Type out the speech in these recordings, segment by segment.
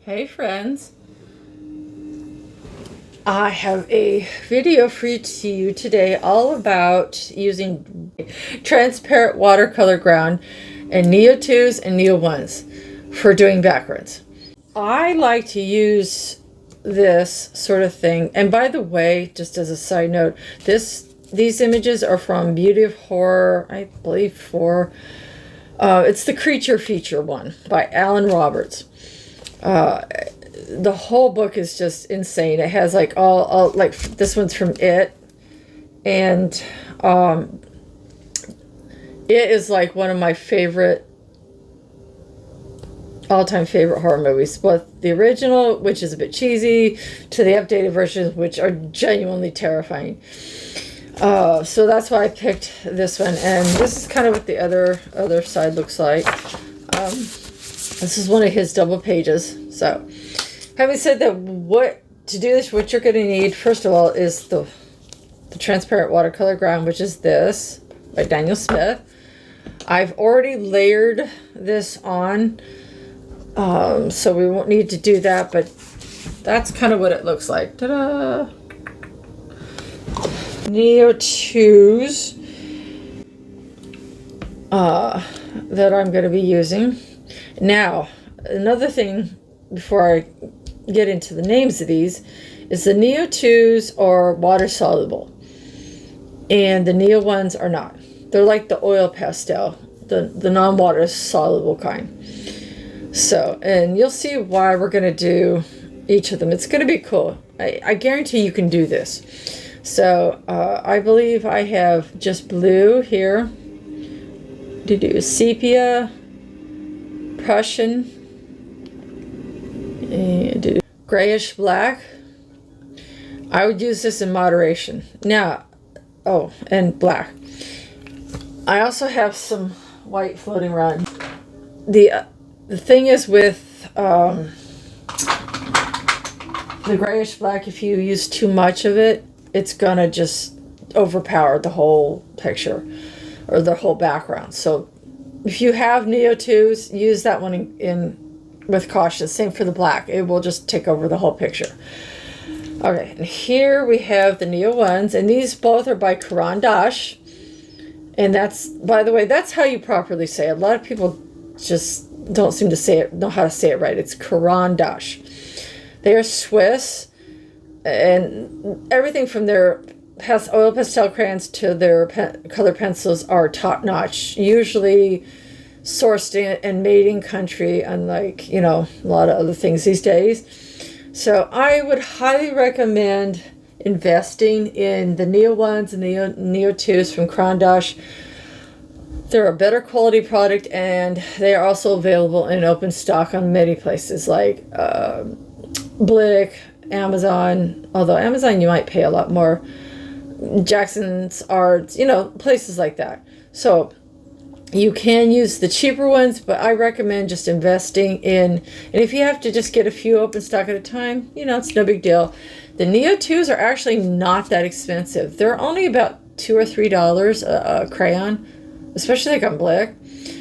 Hey friends, I have a video for you today all about using transparent watercolor ground and Neo 2s and Neo 1s for doing backgrounds. I like to use this sort of thing, and by the way, just as a side note, these images are from Beauty of Horror, I believe, it's the creature feature one by Alan Roberts. The whole book is just insane. It has like all like this one's from It, and It is like one of my all-time favorite horror movies, both the original, which is a bit cheesy, to the updated versions, which are genuinely terrifying. So that's why I picked this one, and this is kind of what the other side looks like. This is one of his double pages. So, having said that, what you're going to need, first of all, is the transparent watercolor ground, which is this, by Daniel Smith. I've already layered this on, so we won't need to do that, but that's kind of what it looks like. Ta-da! Neo 2s that I'm going to be using. Now, another thing before I get into the names of these is the Neo 2s are water soluble and the Neo 1s are not. They're like the oil pastel, the non-water soluble kind. So, and you'll see why we're going to do each of them. It's going to be cool. I guarantee you can do this. So, I believe I have just blue here. Sepia, Prussian, and grayish black. I would use this in moderation. Now, oh, and black. I also have some white floating around. The thing is with the grayish black, if you use too much of it, it's gonna just overpower the whole picture or the whole background. So if you have Neo 2s, use that one in with caution. Same for the black. It will just take over the whole picture. Okay, and here we have the Neo 1s, and these both are by Caran D'ache. And that's, by the way, that's how you properly say it. A lot of people just don't seem to know how to say it right. It's Caran D'ache. They are Swiss, and everything from their oil pastel crayons to their color pencils are top-notch, usually sourced and made in country, unlike, a lot of other things these days. So I would highly recommend investing in the Neo 1s and the Neo 2s from Caran D'ache. They're a better quality product, and they are also available in open stock on many places like Blick, Amazon, although Amazon you might pay a lot more, Jackson's Arts, places like that. So you can use the cheaper ones, but I recommend just investing in, and if you have to just get a few open stock at a time, it's no big deal. The Neo 2s are actually not that expensive. They're only about $2 or $3 a crayon, especially like on Blick.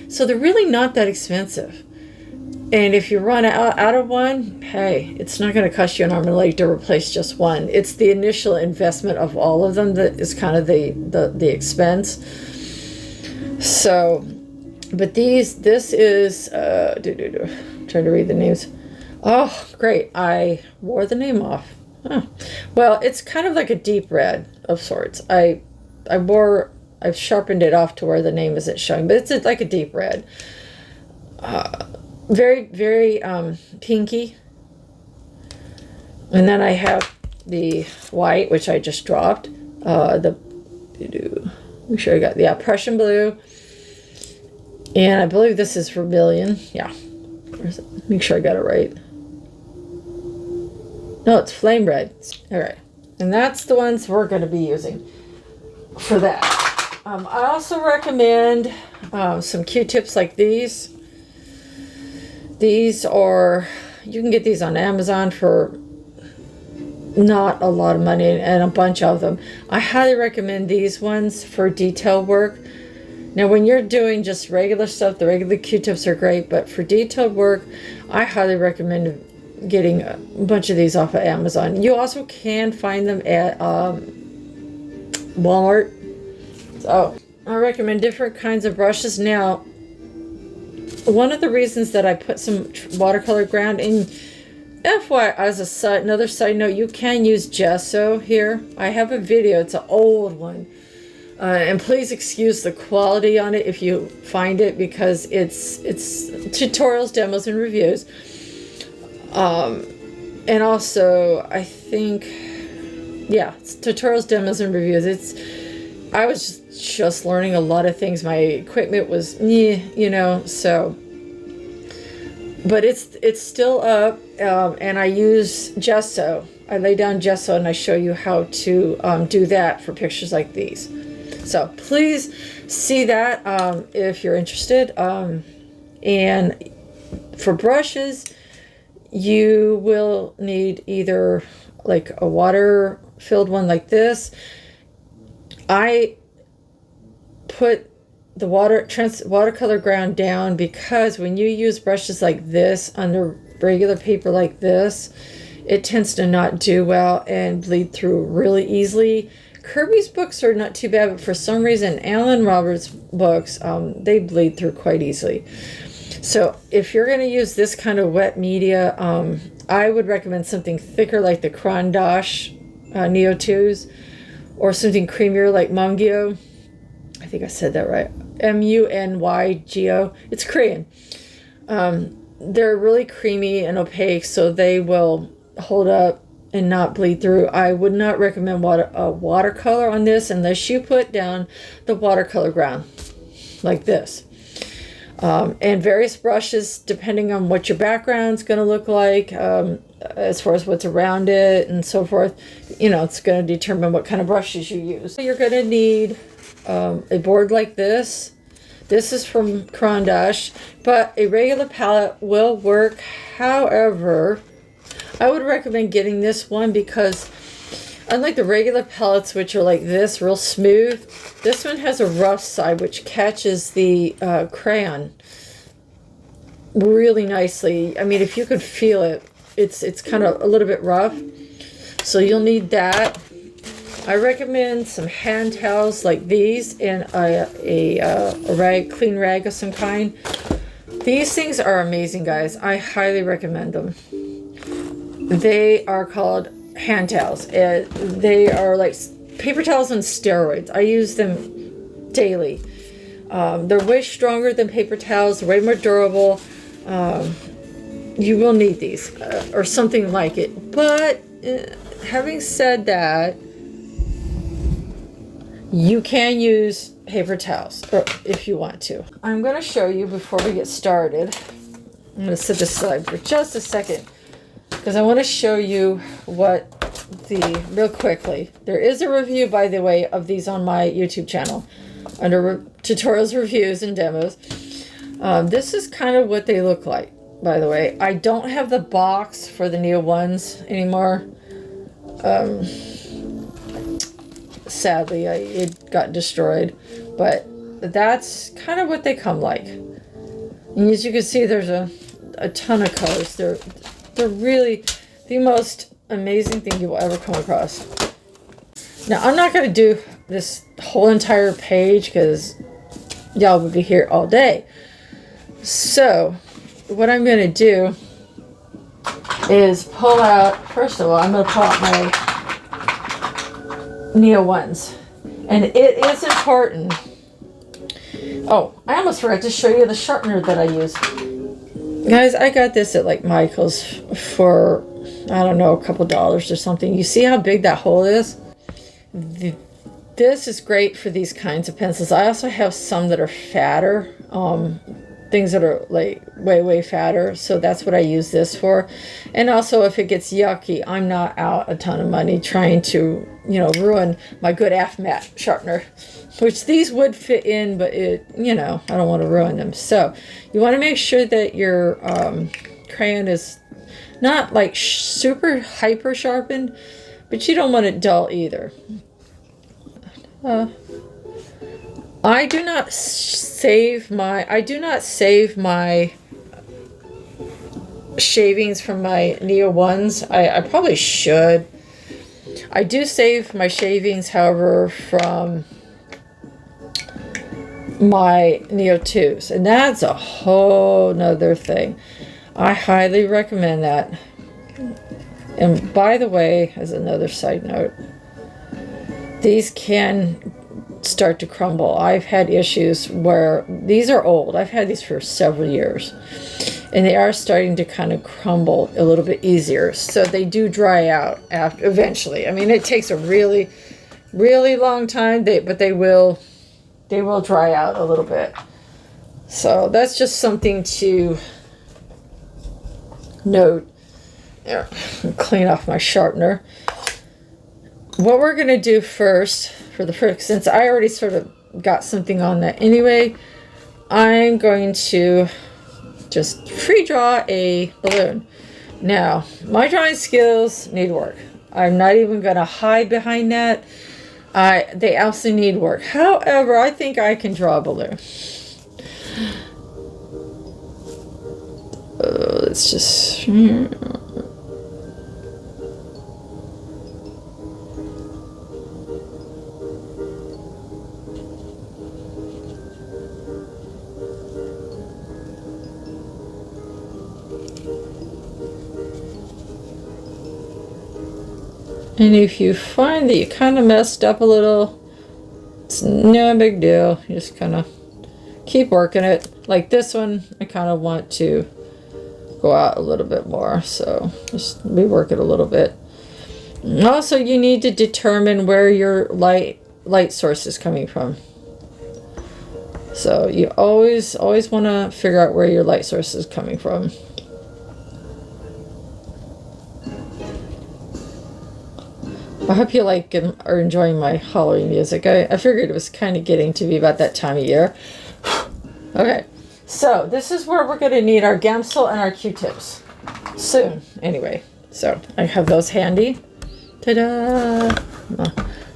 So they're really not that expensive. And if you run out of one, hey, it's not going to cost you an arm and a leg to replace just one. It's the initial investment of all of them that is kind of the expense. So, but this is, trying to read the names. Oh, great. I wore the name off. Huh. Well, it's kind of like a deep red of sorts. I've sharpened it off to where the name isn't showing, but it's like a deep red. Very, very pinky. And then I have the white, which I just dropped. Make sure I got the Prussian blue. And I believe this is vermilion. Yeah. Make sure I got it right. No, it's flame red. All right. And that's the ones we're going to be using for that. I also recommend some Q-tips like these. These are, you can get these on Amazon for not a lot of money, and a bunch of them. I highly recommend these ones for detail work. Now, when you're doing just regular stuff, the regular Q-tips are great, but for detailed work, I highly recommend getting a bunch of these off of Amazon. You also can find them at Walmart. So I recommend different kinds of brushes. Now, one of the reasons that I put some watercolor ground in, FYI, as another side note, you can use gesso here. I have a video, it's an old one. And please excuse the quality on it if you find it, because it's tutorials, demos, and reviews. And also, I think, yeah, it's tutorials, demos, and reviews. I was just learning a lot of things. My equipment was, you know, so. But it's still up, and I use gesso. I lay down gesso, and I show you how to do that for pictures like these. So please see that if you're interested. And for brushes, you will need either like a water-filled one like this. I put the watercolor ground down because when you use brushes like this under regular paper like this, it tends to not do well and bleed through really easily. Kirby's books are not too bad, but for some reason, Alan Roberts' books, they bleed through quite easily. So if you're going to use this kind of wet media, I would recommend something thicker like the Caran D'ache NEOCOLOR, or something creamier like Mungyo. I think I said that right. Munygyo. It's Korean. They're really creamy and opaque, so they will hold up and not bleed through. I would not recommend watercolor on this unless you put down the watercolor ground like this. And various brushes, depending on what your background's going to look like, as far as what's around it and so forth, you know, it's going to determine what kind of brushes you use. So you're going to need a board like this. This is from Caran D'ache, but a regular palette will work. However, I would recommend getting this one because unlike the regular palettes, which are like this, real smooth, this one has a rough side which catches the crayon really nicely. I mean, if you could feel it, it's kind of a little bit rough. So you'll need that. I recommend some hand towels like these and a clean rag of some kind. These things are amazing, guys. I highly recommend them. They are called hand towels. They are like paper towels on steroids. I use them daily. They're way stronger than paper towels, way more durable. You will need these or something like it. But having said that, you can use paper towels if you want to. I'm going to show you before we get started. I'm going to set this aside for just a second because I want to show you what real quickly. There is a review, by the way, of these on my YouTube channel under tutorials, reviews, and demos. This is kind of what they look like, by the way. I don't have the box for the Neo ones anymore. Sadly, it got destroyed, but that's kind of what they come like. And as you can see, there's a ton of colors. They're really the most amazing thing you will ever come across. Now, I'm not going to do this whole entire page because y'all will be here all day. So, what I'm going to do is pull out, first of all, I'm going to pull out my Neo ones. And it is important. Oh, I almost forgot to show you the sharpener that I use. Guys, I got this at like Michael's for, I don't know, a couple dollars or something. You see how big that hole is? This is great for these kinds of pencils. I also have some that are fatter. Things that are like way fatter, so that's what I use this for. And also, if it gets yucky, I'm not out a ton of money trying to, you know, ruin my good AFMAT sharpener, which these would fit in, but it, you know, I don't want to ruin them. So you want to make sure that your crayon is not like super hyper sharpened, but you don't want it dull either. I do not save my shavings from my Neo 1s. I probably should. I do save my shavings, however, from my Neo 2s. And that's a whole nother thing. I highly recommend that. And by the way, as another side note, these can start to crumble. I've had issues where these are old. I've had these for several years. And they are starting to kind of crumble a little bit easier. So they do dry out after, eventually. I mean, it takes a really, really long time, but they will dry out a little bit. So that's just something to note. There, clean off my sharpener. What we're going to do first, since I already sort of got something on that anyway, I'm going to just free draw a balloon. Now, my drawing skills need work. I'm not even going to hide behind that. They absolutely need work. However, I think I can draw a balloon. Let's just... And if you find that you kind of messed up a little, it's no big deal. You just kind of keep working it. Like this one, I kind of want to go out a little bit more. So just rework it a little bit. And also, you need to determine where your light source is coming from. So you always want to figure out where your light source is coming from. I hope you like and are enjoying my Halloween music. I figured it was kind of getting to be about that time of year. Okay, so this is where we're going to need our Gamsol and our Q-tips. Soon, anyway. So I have those handy. Ta-da!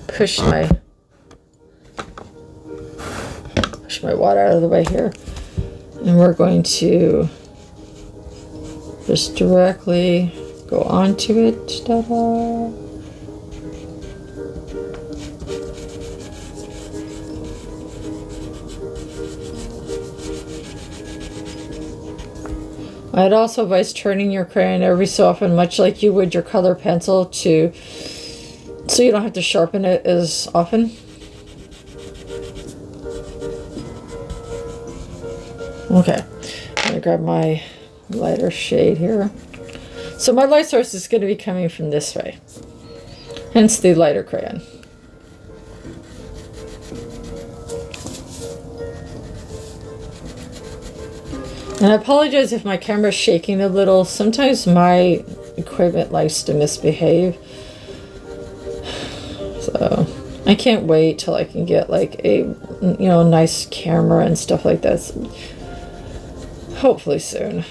Push my water out of the way here. And we're going to just directly go onto it. Ta-da! I'd also advise turning your crayon every so often, much like you would your color pencil, so you don't have to sharpen it as often. Okay, I'm going to grab my lighter shade here. So my light source is going to be coming from this way, hence the lighter crayon. And I apologize if my camera's shaking a little. Sometimes my equipment likes to misbehave. So I can't wait till I can get like a nice camera and stuff like that. So hopefully soon.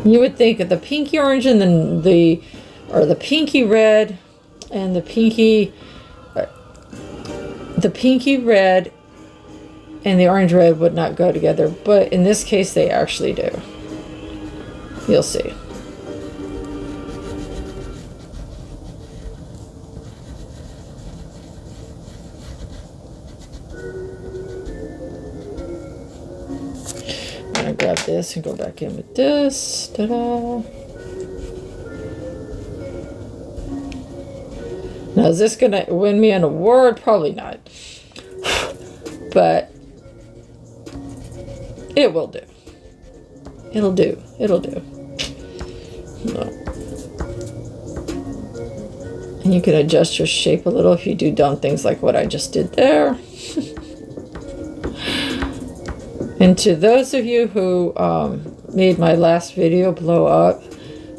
You would think that the pinky orange and then the pinky red and the pinky red and the orange red would not go together, but in this case they actually do. You'll see. I'm gonna grab this and go back in with this. Ta-da! Now, is this gonna win me an award? Probably not. But it will do. It'll do. It'll do. No. And you can adjust your shape a little if you do dumb things like what I just did there. And to those of you who made my last video blow up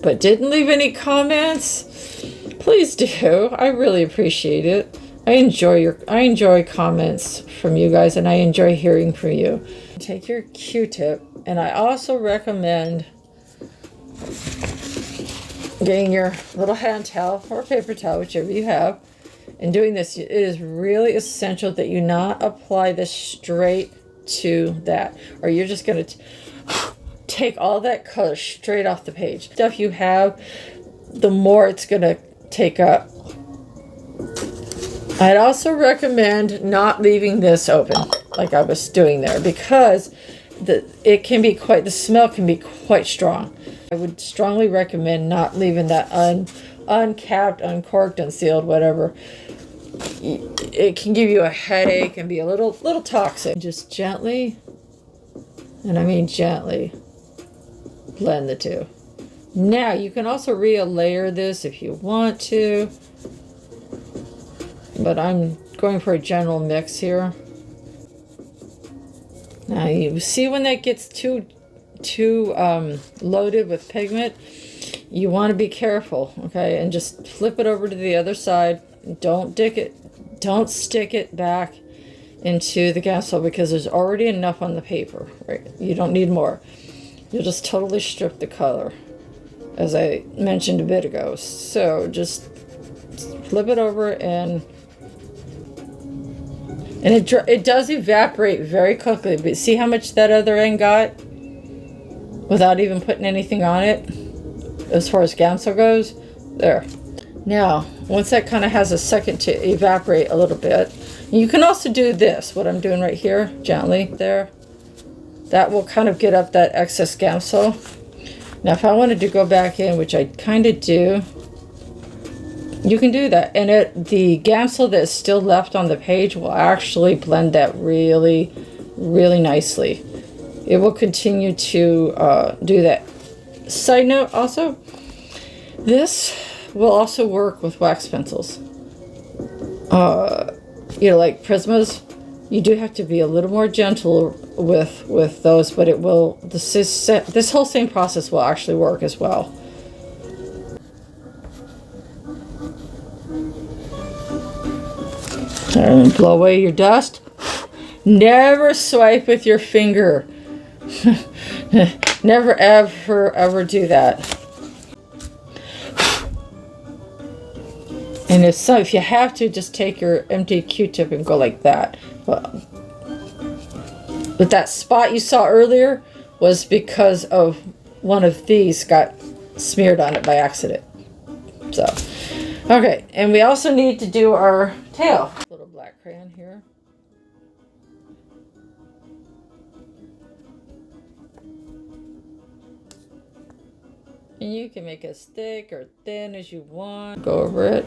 but didn't leave any comments, please do. I really appreciate it. I enjoy comments from you guys, and I enjoy hearing from you. Take your Q-tip, and I also recommend getting your little hand towel or paper towel, whichever you have, and doing this. It is really essential that you not apply this straight to that, or you're just going to take all that color straight off the page. The stuff you have, the more it's going to take up. I'd also recommend not leaving this open like I was doing there, because the smell can be quite strong. I would strongly recommend not leaving that uncapped, uncorked, unsealed, whatever. It can give you a headache and be a little toxic. Just gently, and I mean gently, blend the two. Now you can also re-layer this if you want to, but I'm going for a general mix here. Now you see when that gets too loaded with pigment, you want to be careful, okay? And just flip it over to the other side. Don't stick it back into the Gamsol, because there's already enough on the paper, right? You don't need more. You'll just totally strip the color, as I mentioned a bit ago. So just flip it over, and it does evaporate very quickly. But see how much that other end got without even putting anything on it, as far as Gamsol goes? There. Now, once that kind of has a second to evaporate a little bit, you can also do this, what I'm doing right here, gently there. That will kind of get up that excess Gamsol. Now, if I wanted to go back in, which I kind of do, you can do that. And the Gamsol that's still left on the page will actually blend that really, really nicely. It will continue to do that. Side note also, this will also work with wax pencils. You know, like Prismas, you do have to be a little more gentle with those, but it will, this whole same process will actually work as well. And blow away your dust. Never swipe with your finger. Never ever do that. And if you have to, just take your empty Q-tip and go like that. But that spot you saw earlier was because of one of these got smeared on it by accident. So, okay, and we also need to do our tail. Little black crayon here. And you can make it as thick or thin as you want. Go over it.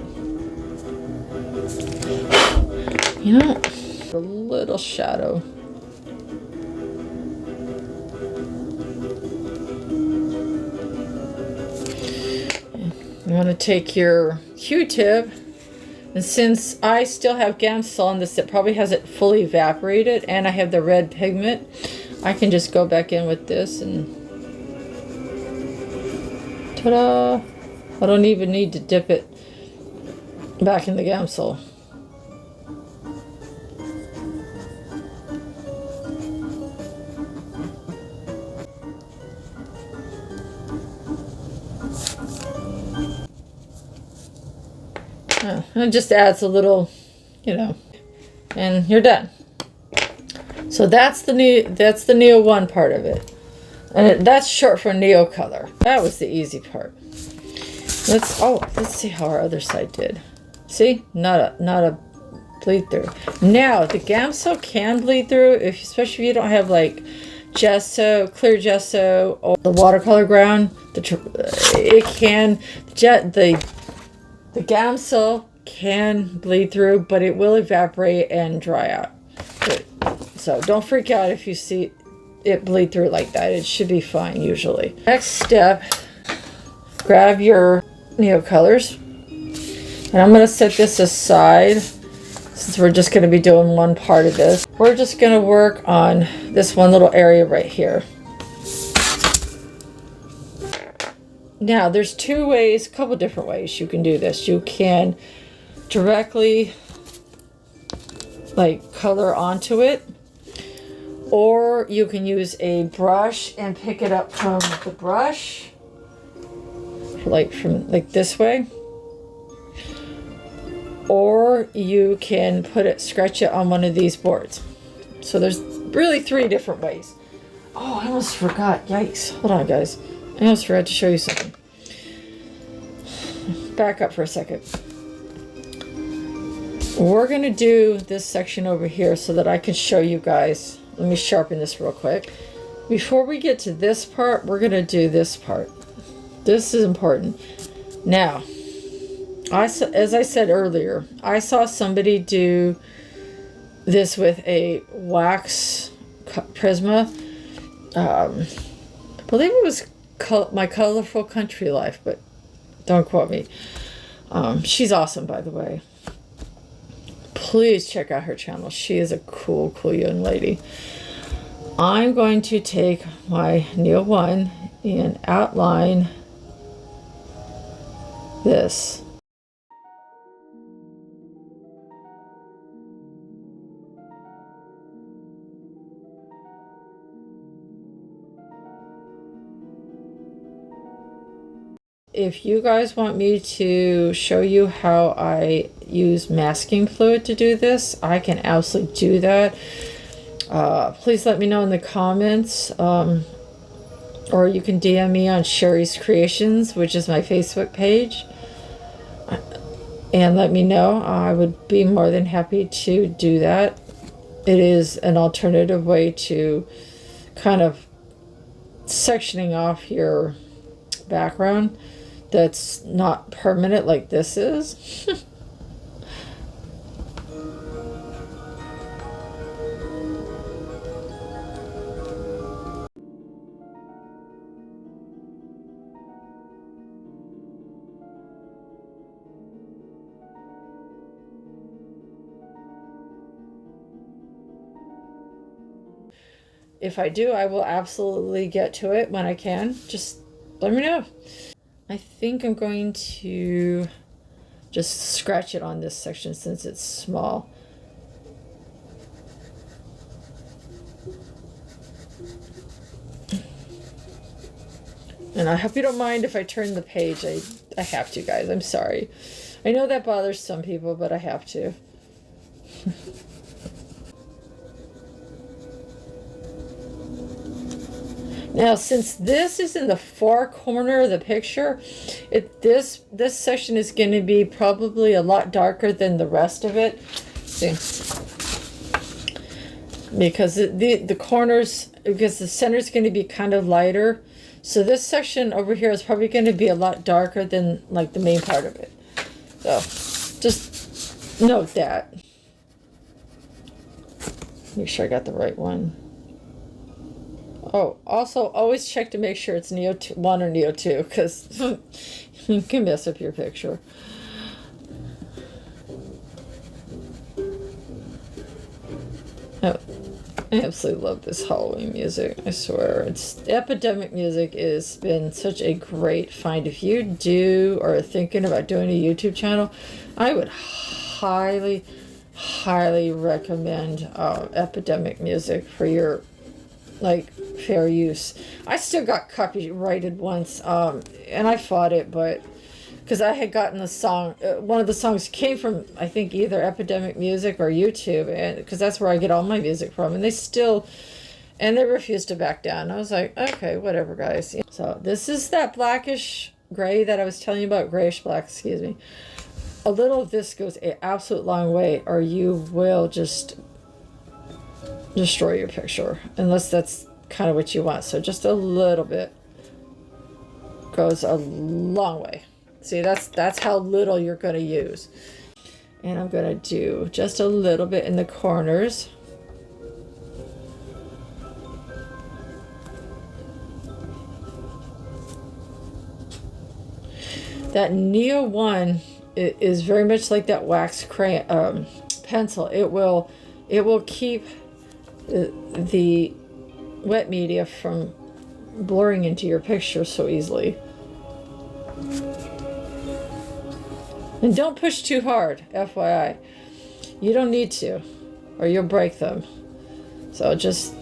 You know, a little shadow. You want to take your Q-tip, and since I still have Gamsol on this that probably hasn't fully evaporated, and I have the red pigment, I can just go back in with this and ta-da! I don't even need to dip it back in the Gamsol. It just adds a little, you know, and you're done. So that's the Neo 1 part of it. And that's short for Neo Color. That was the easy part. Let's see how our other side did. See? Not a bleed through. Now the Gamsol can bleed through, especially if you don't have like gesso, clear gesso, or the watercolor ground. The Gamsol can bleed through, but it will evaporate and dry out. So don't freak out if you see it bleed through like that. It should be fine usually. Next step, grab your Neo colors, and I'm going to set this aside since we're just going to be doing one part of this. We're just going to work on this one little area right here. Now there's two ways, a couple different ways you can do this. You can directly like color onto it, or you can use a brush and pick it up from the brush, like this way, or you can scratch it on one of these boards. So there's really 3 different ways. Oh, I almost forgot. Yikes. Hold on, guys. I almost forgot to show you something. Back up for a second. We're going to do this section over here so that I can show you guys. Let me sharpen this real quick. Before we get to this part, we're going to do this part. This is important. Now, as I said earlier, I saw somebody do this with a wax Prisma. I believe it was My Colorful Country Life, but don't quote me. She's awesome, by the way. Please check out her channel. She is a cool young lady. I'm going to take my Neo 1 and outline this. If you guys want me to show you how I use masking fluid to do this, I can absolutely do that. Please let me know in the comments, or you can DM me on Sherry's Creations, which is my Facebook page, and let me know. I would be more than happy to do that. It is an alternative way to kind of sectioning off your background that's not permanent like this is. If I do, I will absolutely get to it when I can. Just let me know. I think I'm going to just scratch it on this section since it's small. And I hope you don't mind if I turn the page. I have to, guys. I'm sorry. I know that bothers some people, but I have to. Now, since this is in the far corner of the picture, this section is going to be probably a lot darker than the rest of it. See, because the corners, because the center is going to be kind of lighter, so this section over here is probably going to be a lot darker than like the main part of it. So, just note that. Make sure I got the right one. Oh, also, always check to make sure it's Neo 1 or Neo 2, because you can mess up your picture. Oh, I absolutely love this Halloween music. I swear. Epidemic music has been such a great find. If you do or are thinking about doing a YouTube channel, I would highly recommend Epidemic music for your fair use. I still got copyrighted once, and I fought it, but because I had gotten the song, one of the songs came from, I think, either Epidemic Music or YouTube, and because that's where I get all my music from, and they refused to back down. I was like, okay, whatever, guys. So this is that blackish gray that I was telling you about, grayish black, excuse me. A little of this goes an absolute long way, or you will just destroy your picture, unless that's kind of what you want. So just a little bit goes a long way. See, that's how little you're going to use. And I'm going to do just a little bit in the corners. That Neo 1 is very much like that wax crayon pencil. It will keep the wet media from blurring into your picture so easily. And don't push too hard, FYI. You don't need to, or you'll break them. So just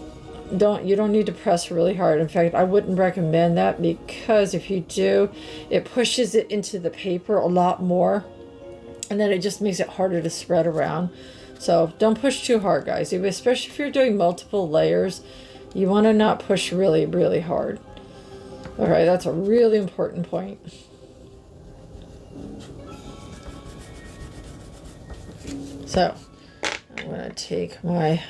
you don't need to press really hard. In fact, I wouldn't recommend that, because if you do, it pushes it into the paper a lot more, and then it just makes it harder to spread around. So don't push too hard, guys. Especially if you're doing multiple layers, you want to not push really, really hard. All right, that's a really important point. So I'm going to take my,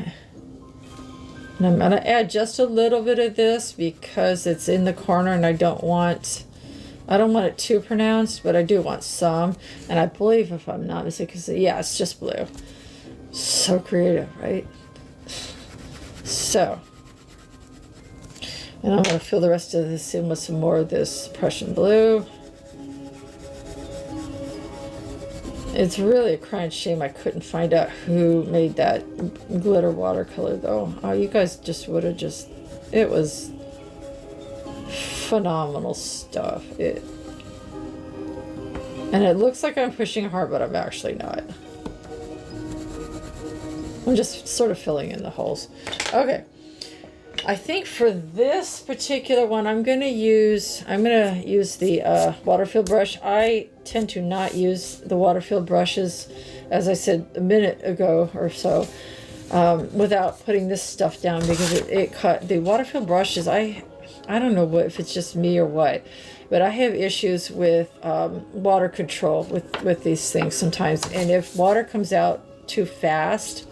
and I'm going to add just a little bit of this because it's in the corner and I don't want it too pronounced, but I do want some. And I believe, if I'm not mistaken, because yeah, it's just blue. So creative, right? So, and I'm going to fill the rest of this in with some more of this Prussian blue. It's really a crying shame I couldn't find out who made that glitter watercolor, though. Oh, you guys just would have just... It was phenomenal stuff. And it looks like I'm pushing hard, but I'm actually not. I'm just sort of filling in the holes. Okay. I think for this particular one, I'm gonna use the water-filled brush. I tend to not use the water-filled brushes, as I said a minute ago or so, without putting this stuff down, because it cut the water-filled brushes. I don't know if it's just me or what, but I have issues with water control with these things sometimes, and if water comes out too fast,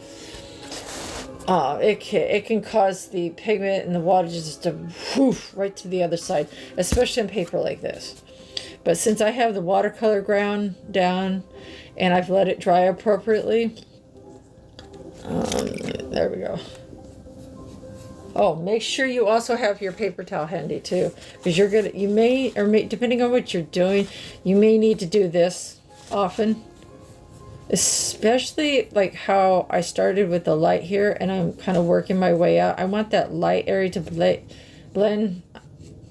it can cause the pigment and the water just to whoosh right to the other side, especially on paper like this. But since I have the watercolor ground down and I've let it dry appropriately, there we go. Oh, make sure you also have your paper towel handy too, because you may depending on what you're doing, you may need to do this often. Especially like how I started with the light here and I'm kind of working my way out. I want that light area to blend.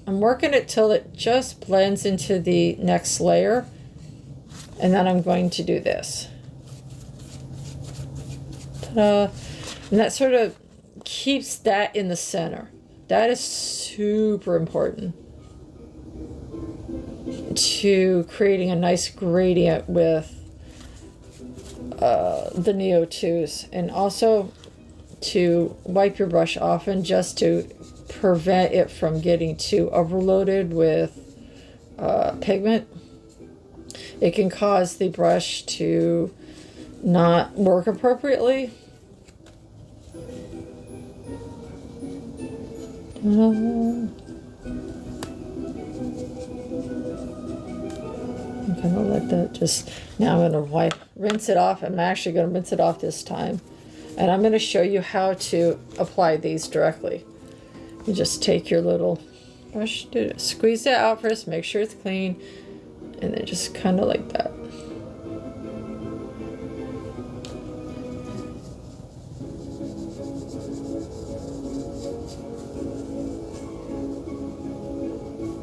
I'm working it till it just blends into the next layer. And then I'm going to do this. Ta-da. And that sort of keeps that in the center. That is super important to creating a nice gradient with the Neo 2s, and also to wipe your brush often just to prevent it from getting too overloaded with pigment. It can cause the brush to not work appropriately. I'm gonna let that just, now I'm gonna rinse it off. I'm actually gonna rinse it off this time. And I'm gonna show you how to apply these directly. You just take your little brush, squeeze it out first, make sure it's clean, and then just kind of like that.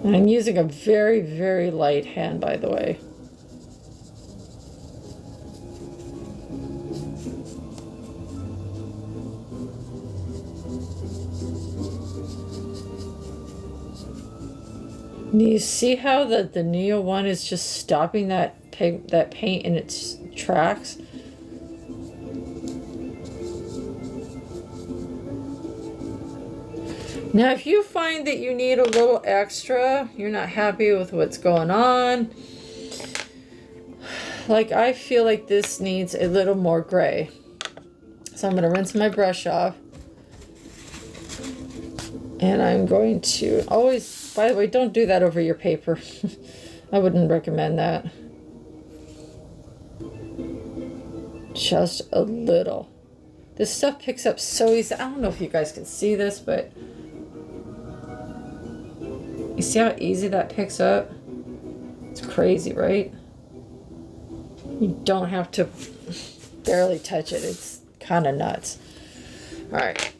And I'm using a very, very light hand, by the way. You see how the Neo one is just stopping that paint in its tracks? Now, if you find that you need a little extra, you're not happy with what's going on, like I feel like this needs a little more gray. So I'm going to rinse my brush off. And I'm going to always, by the way, don't do that over your paper. I wouldn't recommend that. Just a little. This stuff picks up so easy. I don't know if you guys can see this, but you see how easy that picks up? It's crazy, right? You don't have to barely touch it. It's kind of nuts. All right.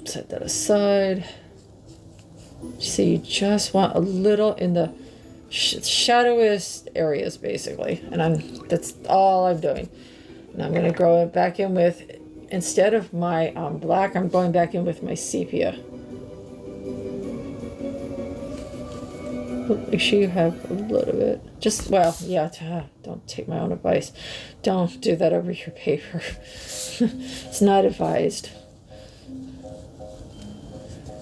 Set that aside. So you just want a little in the shadowiest areas, basically. And that's all I'm doing. And I'm going to go it back in with, instead of my black, I'm going back in with my sepia. Make sure you have a little bit. Just, well, yeah, don't take my own advice. Don't do that over your paper. It's not advised.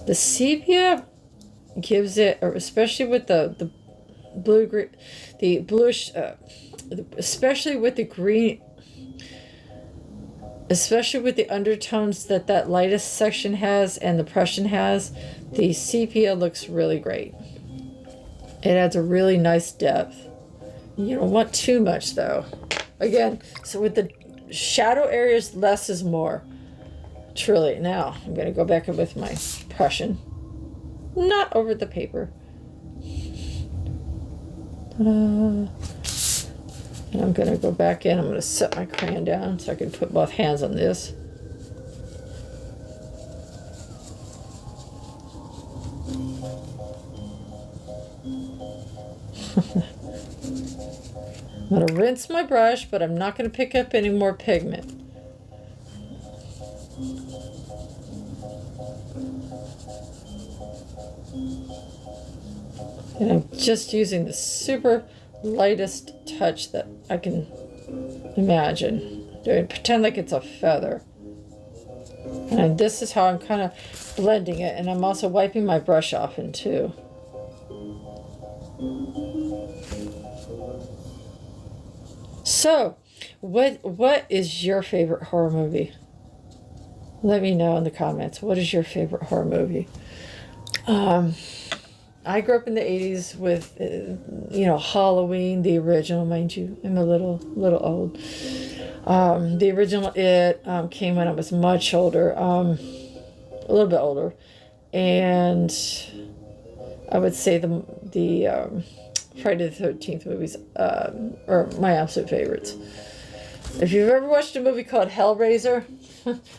The sepia gives it, or especially with the blue green, the bluish, especially with the green, especially with the undertones that lightest section has and the Prussian has, the sepia looks really great. It adds a really nice depth. You don't want too much though. Again, so with the shadow areas, less is more. Truly. Now, I'm going to go back in with my Prussian. Not over the paper. Ta-da. And I'm going to go back in. I'm going to set my crayon down so I can put both hands on this. I'm going to rinse my brush, but I'm not going to pick up any more pigment. And I'm just using the super lightest touch that I can imagine. Pretend like it's a feather. And this is how I'm kind of blending it. And I'm also wiping my brush off in too. So, what is your favorite horror movie? Let me know in the comments. What is your favorite horror movie? I grew up in the 80s with, Halloween, the original, mind you. I'm a little old. The original came when I was much older, a little bit older. And I would say the Friday the 13th movies are my absolute favorites. If you've ever watched a movie called Hellraiser,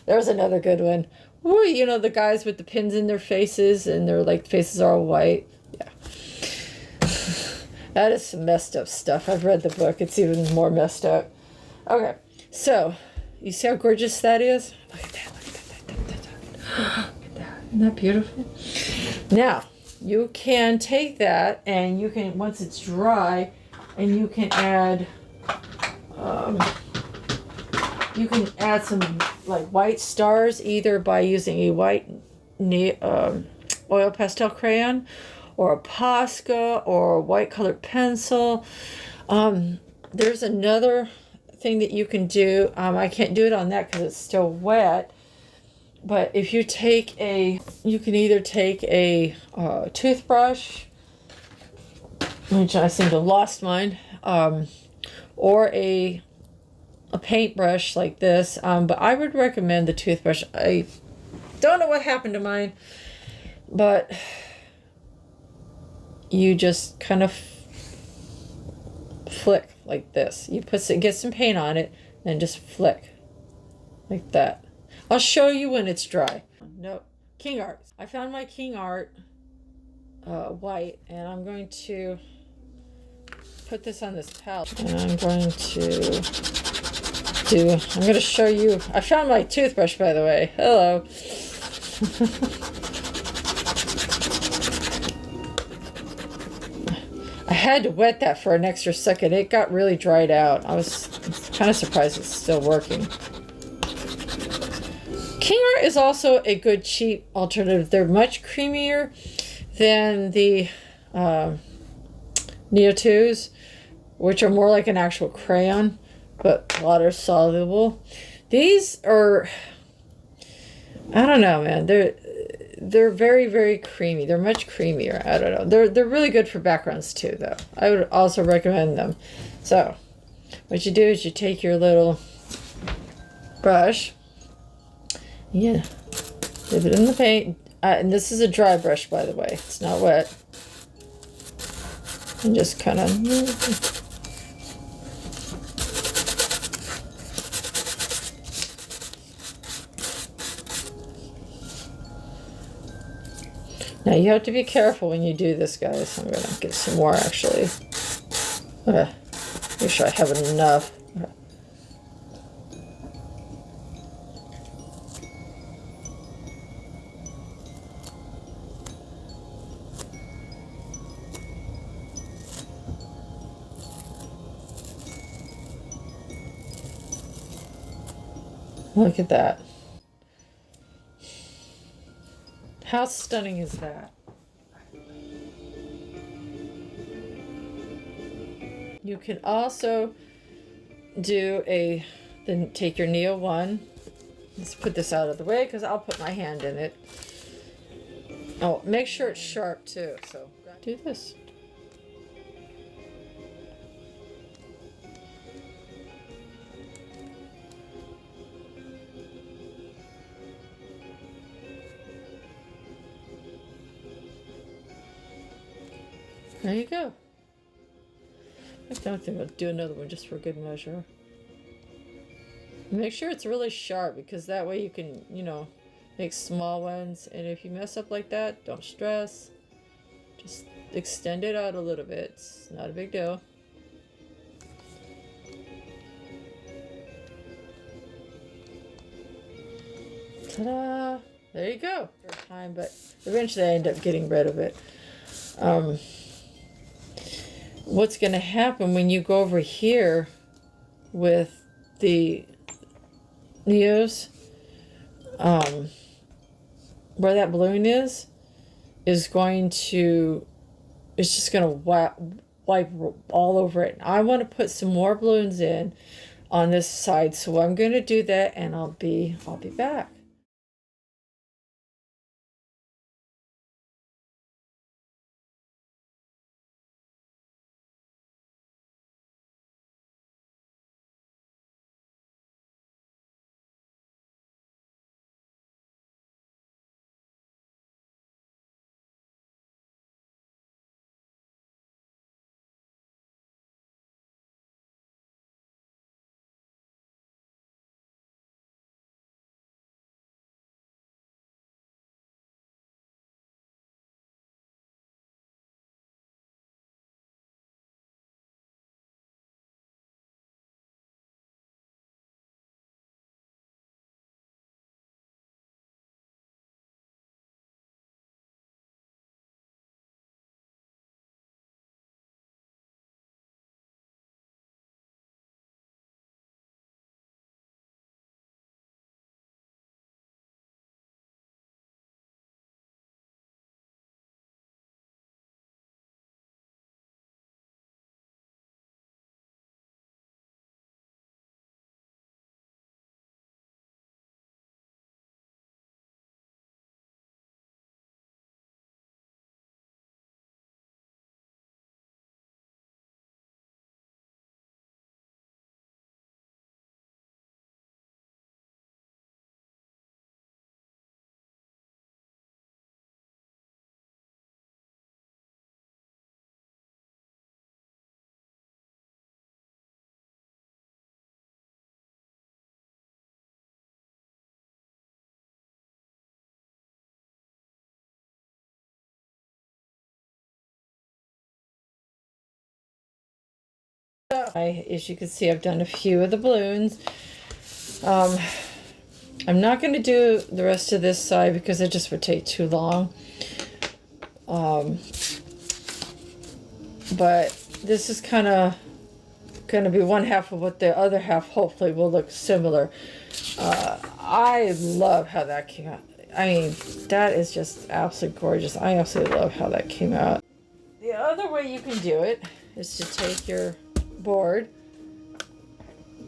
there's another good one. Woo, the guys with the pins in their faces and their faces are all white. Yeah. That is some messed up stuff. I've read the book. It's even more messed up. Okay, so you see how gorgeous that is? Look at that. Look at that. Isn't that beautiful? Now, you can take that and you can, once it's dry, and you can add some white stars, either by using a white oil pastel crayon or a Posca or a white colored pencil. There's another thing that you can do. I can't do it on that because it's still wet. But if you you can either take a toothbrush, which I seem to have lost mine, or a paintbrush like this. But I would recommend the toothbrush. I don't know what happened to mine, but you just kind of flick like this. You get some paint on it and just flick like that. I'll show you when it's dry. No, King Art. I found my King Art white, and I'm going to put this on this palette. And I'm going to show you. I found my toothbrush, by the way. Hello. I had to wet that for an extra second. It got really dried out. I was kind of surprised it's still working. King Art is also a good cheap alternative. They're much creamier than the Neo2s, which are more like an actual crayon, but water soluble. These are, I don't know, man. They're very, very creamy. They're much creamier. I don't know. They're really good for backgrounds too, though. I would also recommend them. So, what you do is you take your little brush. Yeah, dip it in the paint. And this is a dry brush, by the way. It's not wet. And just kind of... Now, you have to be careful when you do this, guys. I'm going to get some more, actually. Okay. Make sure I have enough. Okay. Look at that. How stunning is that? You can also do then take your Neo 1. Let's put this out of the way because I'll put my hand in it. Oh, make sure it's sharp too. So do this. There you go. I don't think I'll do another one just for good measure. Make sure it's really sharp because that way you can, make small ones. And if you mess up like that, don't stress. Just extend it out a little bit. It's not a big deal. Ta-da! There you go. But eventually I end up getting rid of it. What's going to happen when you go over here with the Neos, where that balloon is going to, it's just going to wipe all over it. I want to put some more balloons in on this side, so I'm going to do that, and I'll be back. As you can see, I've done a few of the balloons. I'm not going to do the rest of this side because it just would take too long. But this is kind of going to be one half of what the other half hopefully will look similar. I love how that came out. I mean, that is just absolutely gorgeous. I absolutely love how that came out. The other way you can do it is to take your board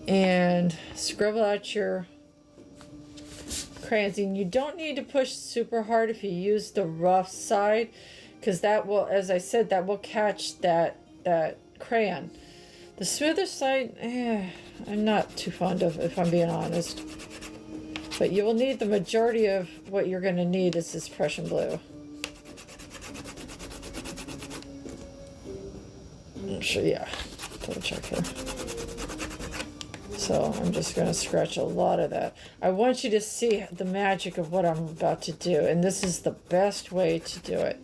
and scribble out your crayons. And you don't need to push super hard if you use the rough side, because that will, as I said, that will catch that crayon. The smoother side, I'm not too fond of, if I'm being honest. But you will need the majority of what you're going to need is this Prussian blue. Sure, yeah, double check here. So I'm just going to scratch a lot of that. I want you to see the magic of what I'm about to do, and this is the best way to do it.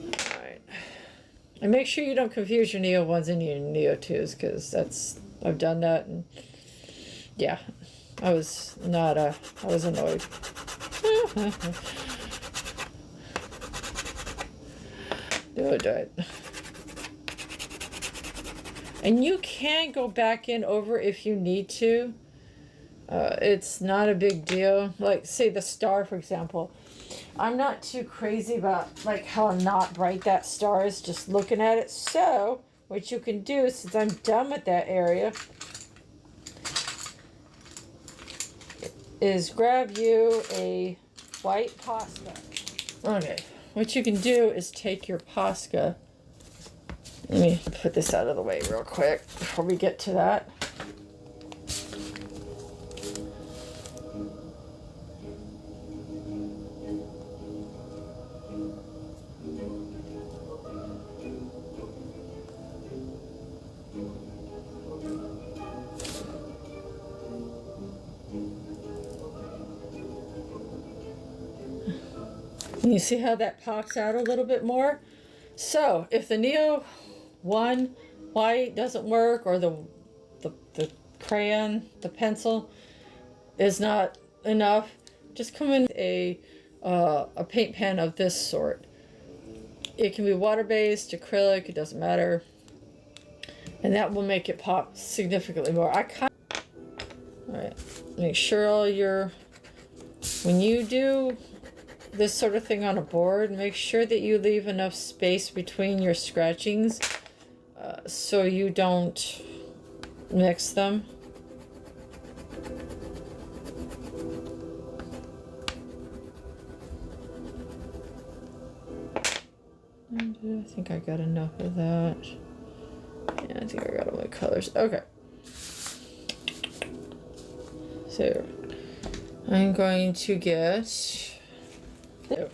All right. And make sure you don't confuse your Neo 1s and your Neo 2s, because I've done that, and yeah, I was annoyed. Do it. And you can go back in over if you need to. It's not a big deal. Like, say the star, for example. I'm not too crazy about like how not bright that star is just looking at it. So what you can do, since I'm done with that area, is grab you a white Posca. Okay, what you can do is take your Posca. Let me put this out of the way real quick before we get to that. And you see how that pops out a little bit more? So if the Neo 1 white doesn't work, or the crayon, the pencil is not enough, just come in with a paint pen of this sort. It can be water-based, acrylic, it doesn't matter. And that will make it pop significantly more. Alright, make sure when you do this sort of thing on a board, make sure that you leave enough space between your scratchings so you don't mix them. And I think I got enough of that. Yeah, I think I got all my colors. Okay. So I'm going to get... Okay.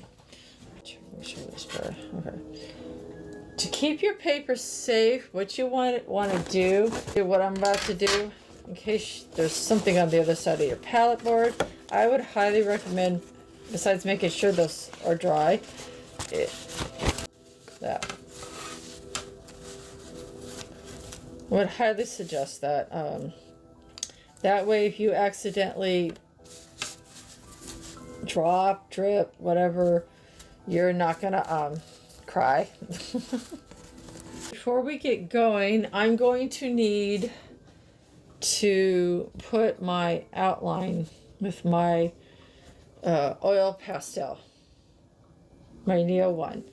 To keep your paper safe, what you want to do, what I'm about to do, in case there's something on the other side of your palette board, I would highly recommend, besides making sure those are dry, that. I would highly suggest that. That way, if you accidentally drop, drip, whatever, you're not gonna cry. Before we get going, I'm going to need to put my outline with my oil pastel, my Neo 1.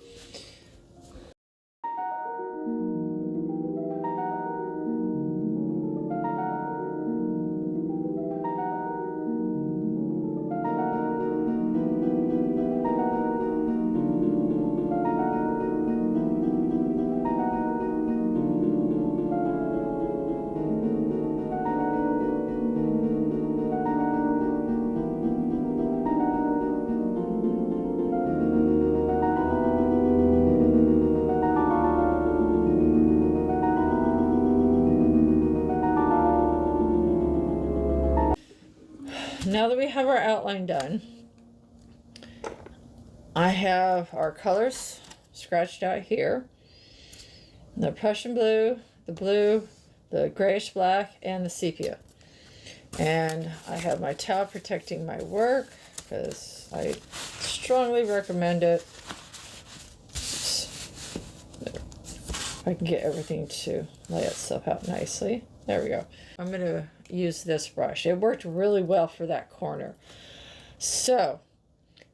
Now that we have our outline done, I have our colors scratched out here. The Prussian blue, the grayish black, and the sepia. And I have my towel protecting my work because I strongly recommend it. I can get everything to lay itself out nicely. There we go. I'm going to use this brush. It worked really well for that corner. So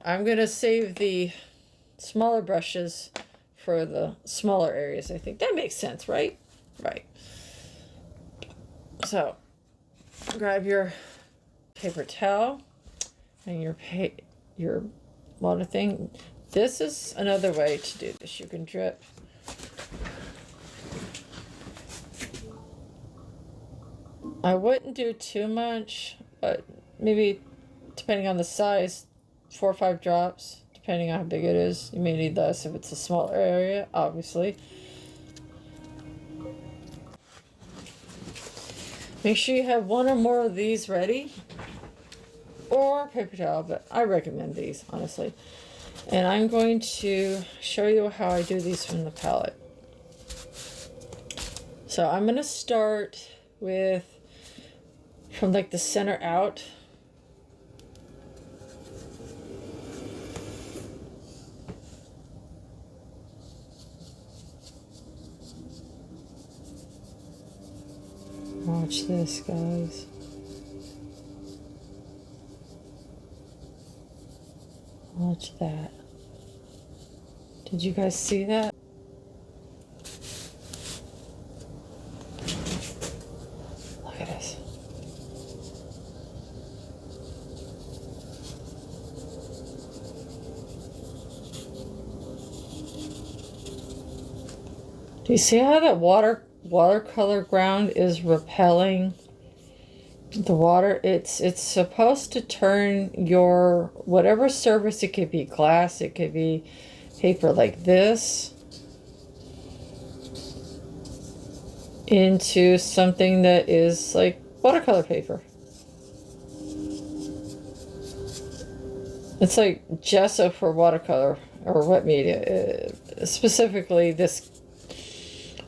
I'm going to save the smaller brushes for the smaller areas. I think that makes sense, right? Right. So grab your paper towel and your water thing. This is another way to do this. You can drip. I wouldn't do too much, but maybe, depending on the size, 4 or 5 drops, depending on how big it is. You may need less if it's a smaller area, obviously. Make sure you have 1 or more of these ready, or paper towel, but I recommend these, honestly. And I'm going to show you how I do these from the palette. So I'm going to start with from like the center out. Watch this, guys. Watch that. Did you guys see that? Look at this. Do you see how that watercolor ground is repelling the water? It's supposed to turn your whatever surface, it could be glass, it could be paper like this, into something that is like watercolor paper. It's like gesso for watercolor or wet media, specifically this,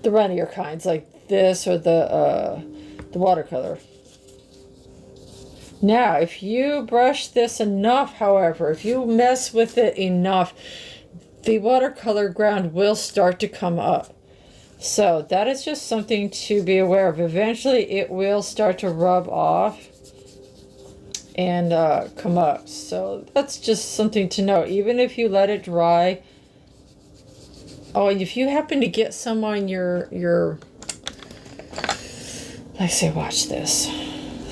the runnier kinds like this, or the watercolor. Now, if you brush this enough, however, if you mess with it enough, the watercolor ground will start to come up. So that is just something to be aware of. Eventually it will start to rub off and come up. So that's just something to know. Even if you let it dry. Oh, and if you happen to get some on your like, say, watch this.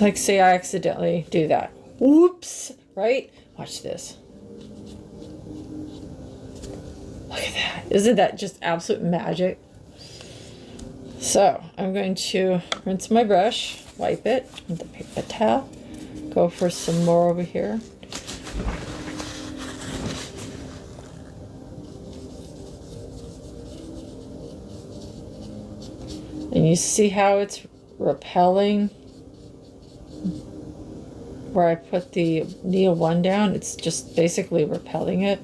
Like, say I accidentally do that. Whoops, right? Watch this. Look at that. Isn't that just absolute magic? So I'm going to rinse my brush, wipe it with the paper towel, go for some more over here. And you see how it's repelling where I put the Neo 1 down? It's just basically repelling it.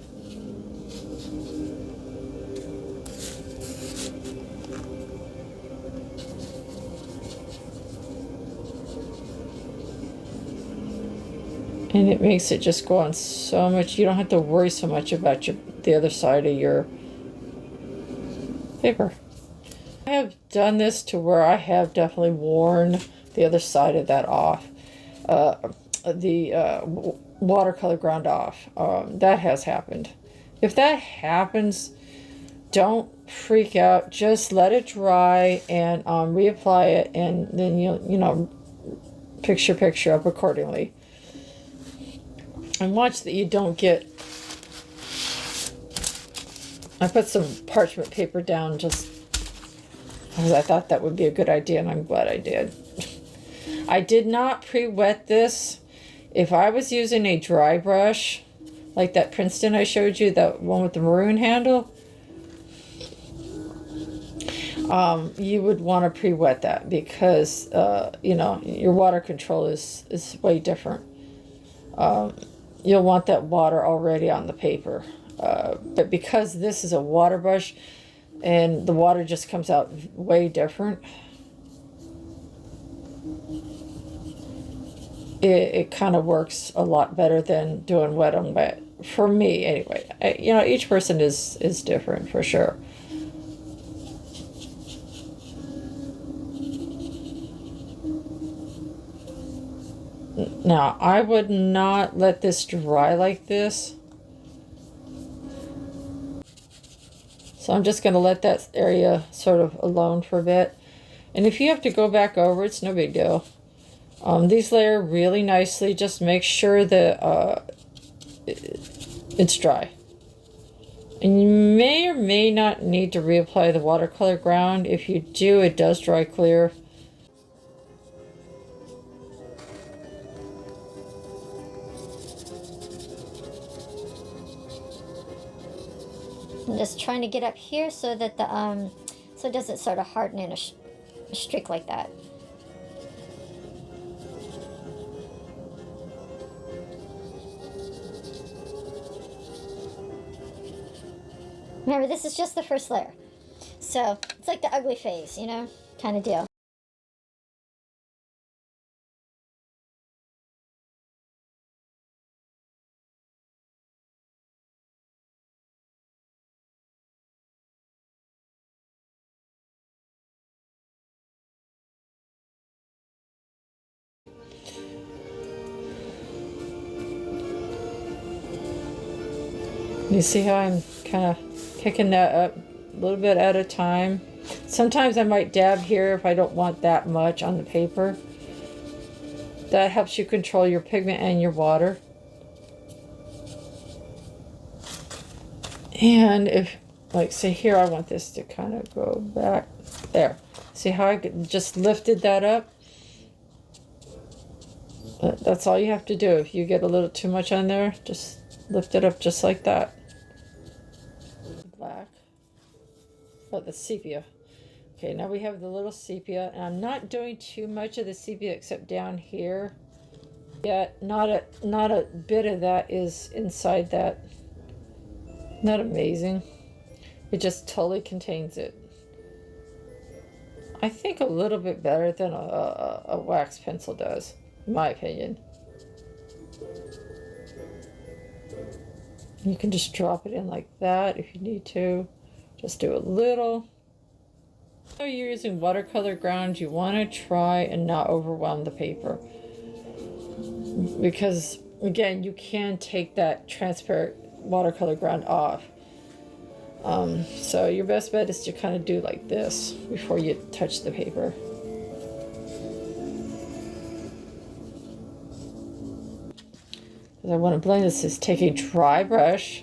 And it makes it just go on so much. You don't have to worry so much about the other side of your paper. I have done this to where I have definitely worn the other side of that off. The watercolor ground off. That has happened. If that happens, don't freak out. Just let it dry and reapply it, and then you'll picture up accordingly. And watch that you don't get. I put some parchment paper down just because I thought that would be a good idea, and I'm glad I did. I did not pre-wet this. If I was using a dry brush, like that Princeton I showed you, that one with the maroon handle, you would want to pre-wet that because, your water control is way different. You'll want that water already on the paper. But because this is a water brush and the water just comes out way different, it kind of works a lot better than doing wet on wet. For me, anyway. Each person is different for sure. Now, I would not let this dry like this. So I'm just going to let that area sort of alone for a bit. And if you have to go back over, it's no big deal. These layer really nicely. Just make sure that it's dry. And you may or may not need to reapply the watercolor ground. If you do, it does dry clear. I'm just trying to get up here so that the so it doesn't sort of harden in a streak like that. Remember, this is just the first layer, so it's like the ugly phase, kind of deal. You see how I'm kind of picking that up a little bit at a time? Sometimes I might dab here if I don't want that much on the paper. That helps you control your pigment and your water. And if, like, say here, I want this to kind of go back there. See how I just lifted that up? That's all you have to do. If you get a little too much on there, just lift it up just like that. Black. Oh, the sepia. Okay, now we have the little sepia, and I'm not doing too much of the sepia except down here. Yet, not a bit of that is inside that. Not amazing. It just totally contains it. I think a little bit better than a wax pencil does, in my opinion. You can just drop it in like that if you need to. Just do a little. So you're using watercolor ground, you want to try and not overwhelm the paper. Because, again, you can take that transparent watercolor ground off. So your best bet is to kind of do like this before you touch the paper. What I want to blend this is take a dry brush.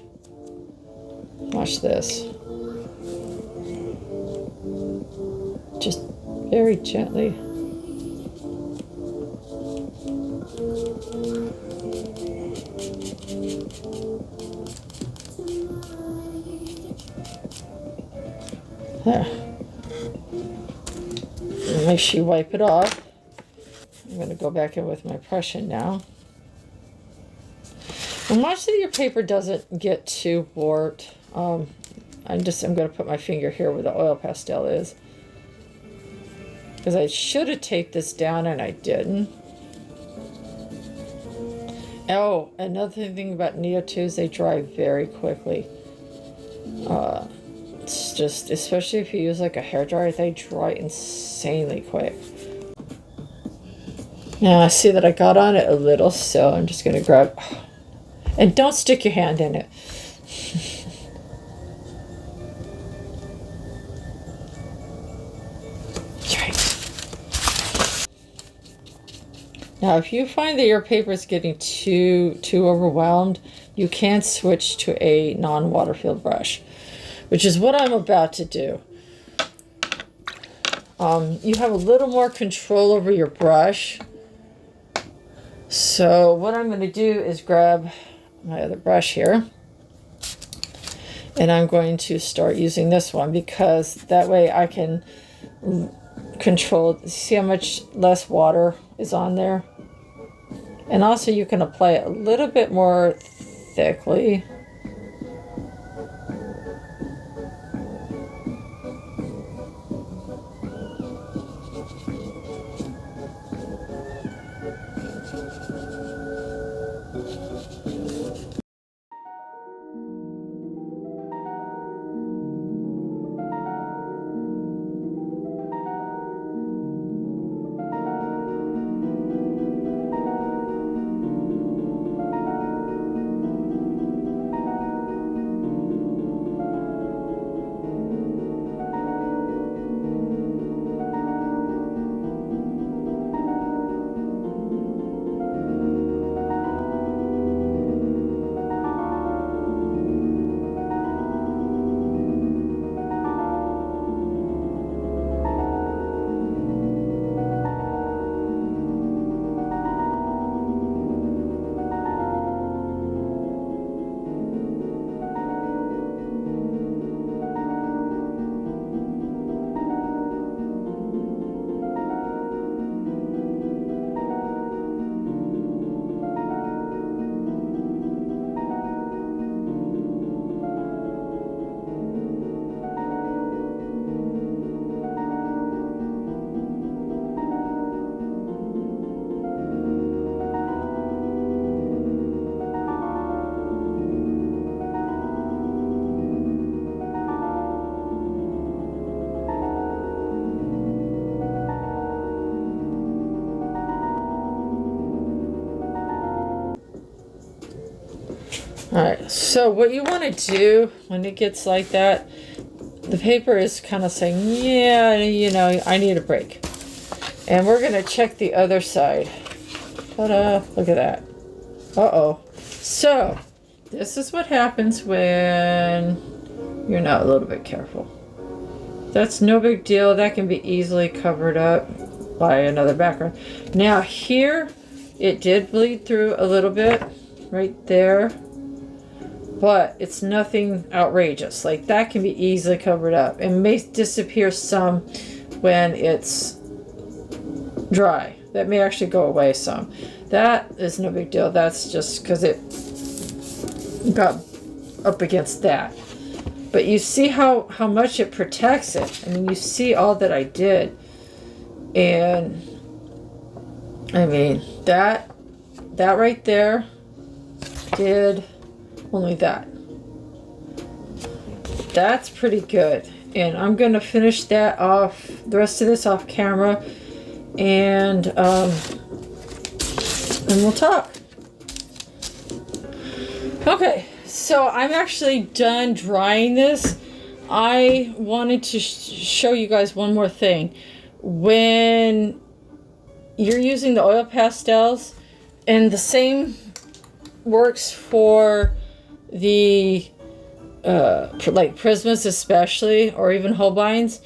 Watch this. Just very gently. There. Make sure you wipe it off. I'm going to go back in with my Prussian now. And watch that your paper doesn't get too warped. I'm going to put my finger here where the oil pastel is. Because I should have taped this down and I didn't. Oh, another thing about Neo2s, they dry very quickly. It's just, especially if you use like a hairdryer, they dry insanely quick. Now I see that I got on it a little, so I'm just going to grab, and don't stick your hand in it. Now, if you find that your paper is getting too overwhelmed, you can switch to a non-water-filled brush, which is what I'm about to do. You have a little more control over your brush. So what I'm going to do is grab my other brush here, and I'm going to start using this one because that way I can control, see how much less water is on there, and also you can apply it a little bit more thickly. Alright, so what you want to do when it gets like that, the paper is kind of saying, yeah, you know, I need a break. And we're going to check the other side. Ta-da! Look at that. Uh-oh. So, this is what happens when you're not a little bit careful. That's no big deal. That can be easily covered up by another background. Now here, it did bleed through a little bit right there. But it's nothing outrageous. Like, that can be easily covered up. It may disappear some when it's dry. That may actually go away some. That is no big deal. That's just because it got up against that. But you see how much it protects it. I mean, you see all that I did. And, I mean, that right there did only that. That's pretty good. And I'm going to finish that off, the rest of this off camera. And we'll talk. Okay, so I'm actually done drying this. I wanted to show you guys one more thing. When you're using the oil pastels, and the same works for the like Prismas especially, or even Holbeins.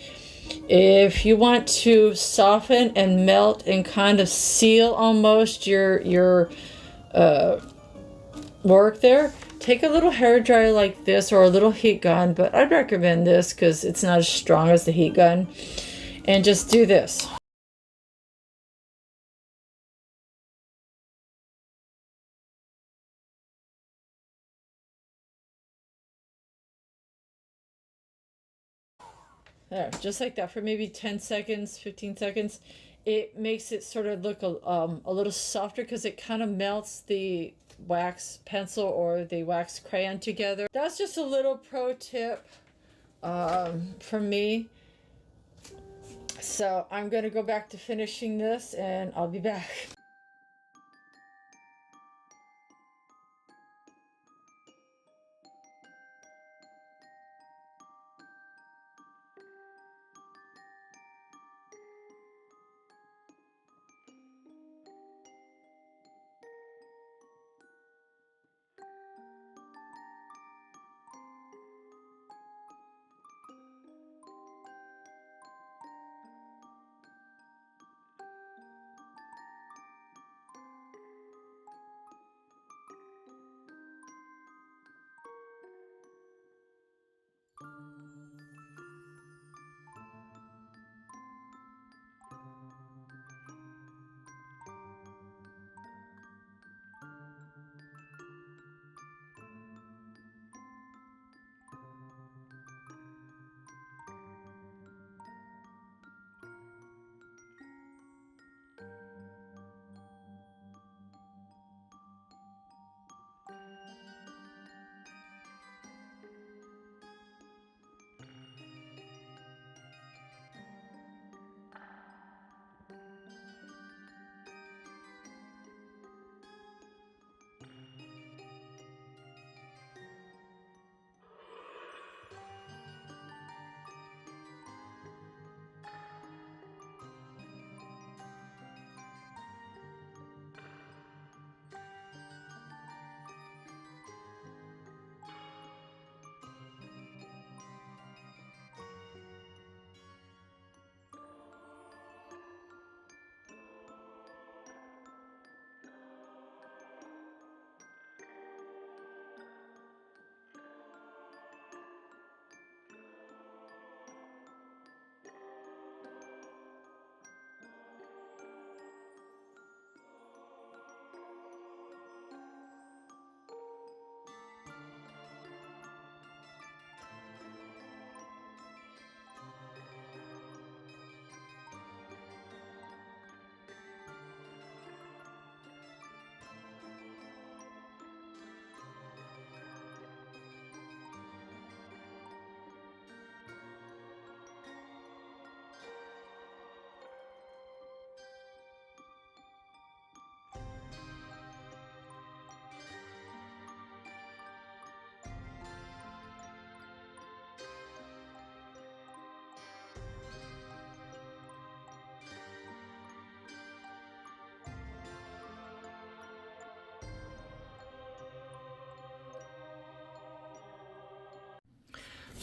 If you want to soften and melt and kind of seal almost your work there, take a little hair dryer like this or a little heat gun, but I'd recommend this because it's not as strong as the heat gun, and just do this. There, just like that for maybe 10 seconds, 15 seconds. It makes it sort of look a little softer because it kind of melts the wax pencil or the wax crayon together. That's just a little pro tip from me. So I'm going to go back to finishing this and I'll be back.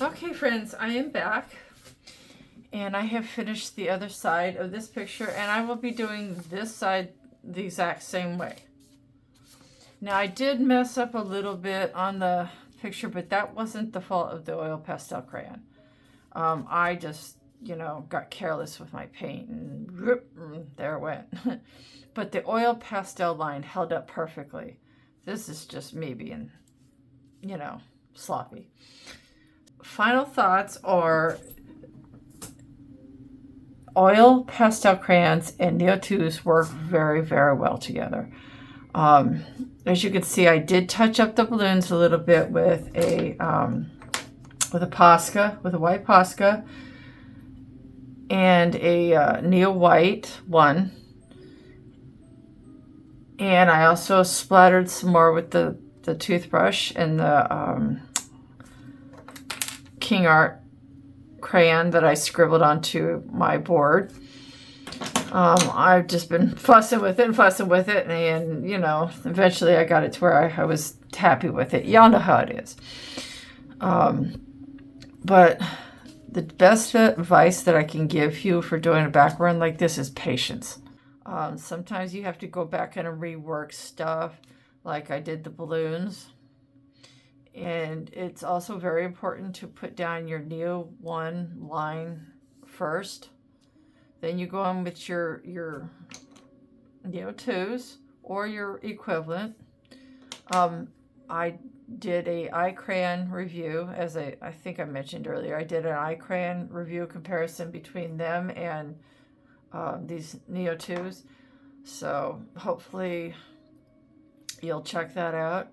Okay friends, I am back and I have finished the other side of this picture, and I will be doing this side the exact same way. Now I did mess up a little bit on the picture, but that wasn't the fault of the oil pastel crayon. I just, you know, got careless with my paint and there it went. But the oil pastel line held up perfectly. This is just me being, you know, sloppy. Final thoughts are oil pastel crayons and Neo2s work very, very well together. As you can see, I did touch up the balloons a little bit with a Posca, with a white Posca, and a Neo White one. And I also splattered some more with the toothbrush and the King Art crayon that I scribbled onto my board. I've just been fussing with it, and you know, eventually I got it to where I was happy with it. Y'all know how it is. But the best advice that I can give you for doing a background like this is patience. Sometimes you have to go back and rework stuff, like I did the balloons. And it's also very important to put down your Neo 1 line first. Then you go on with your Neo 2s or your equivalent. I did a eye crayon review, as I think I mentioned earlier. I did an eye crayon review comparison between them and these Neo 2s. So hopefully you'll check that out.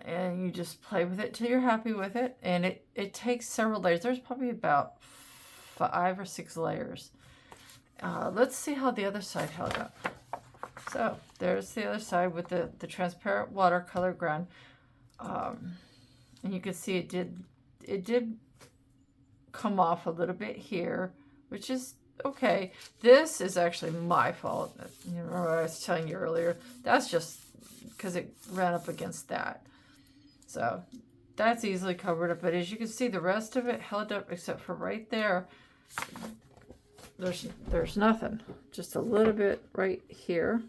And you just play with it till you're happy with it. And it takes several layers. There's probably about 5 or 6 layers. Let's see how the other side held up. So there's the other side with the transparent watercolor ground. And you can see it did come off a little bit here, which is okay. This is actually my fault. You remember what I was telling you earlier? That's just because it ran up against that. So that's easily covered up. But as you can see, the rest of it held up except for right there. There's nothing. Just a little bit right here.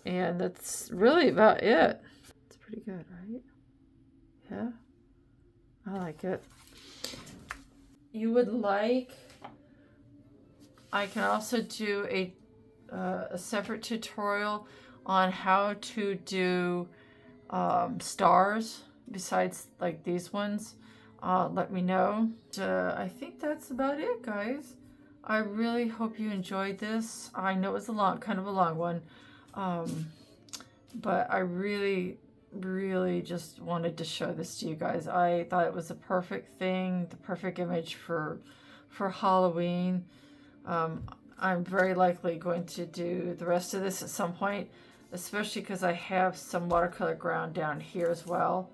And that's really about it. It's pretty good, right? Yeah? I like it. You would like... I can also do a separate tutorial on how to do stars besides like these ones. Let me know. I think that's about it, guys. I really hope you enjoyed this. I know it's kind of a long one, but I really just wanted to show this to you guys. I thought it was a perfect thing, the perfect image for Halloween. I'm very likely going to do the rest of this at some point, especially because I have some watercolor ground down here as well.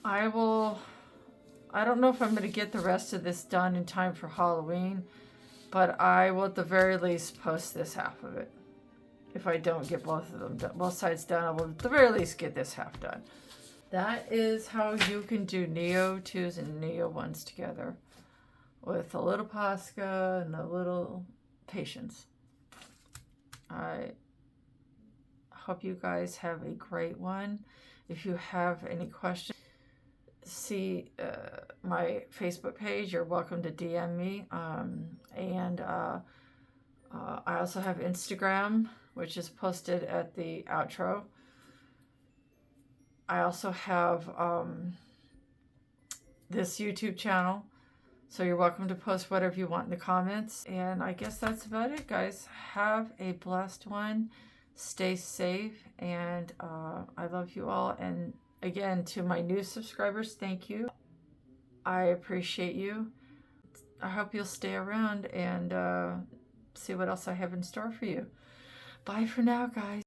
I don't know if I'm going to get the rest of this done in time for Halloween, but I will at the very least post this half of it. If I don't get both of them done, both sides done, I will at the very least get this half done. That is how you can do Neo 2s and Neo 1s together, with a little Posca and a little patience. I hope you guys have a great one. If you have any questions, see my Facebook page. You're welcome to DM me. And I also have Instagram, which is posted at the outro. I also have this YouTube channel. So you're welcome to post whatever you want in the comments. And I guess that's about it, guys. Have a blessed one. Stay safe. And I love you all. And again, to my new subscribers, thank you. I appreciate you. I hope you'll stay around and see what else I have in store for you. Bye for now, guys.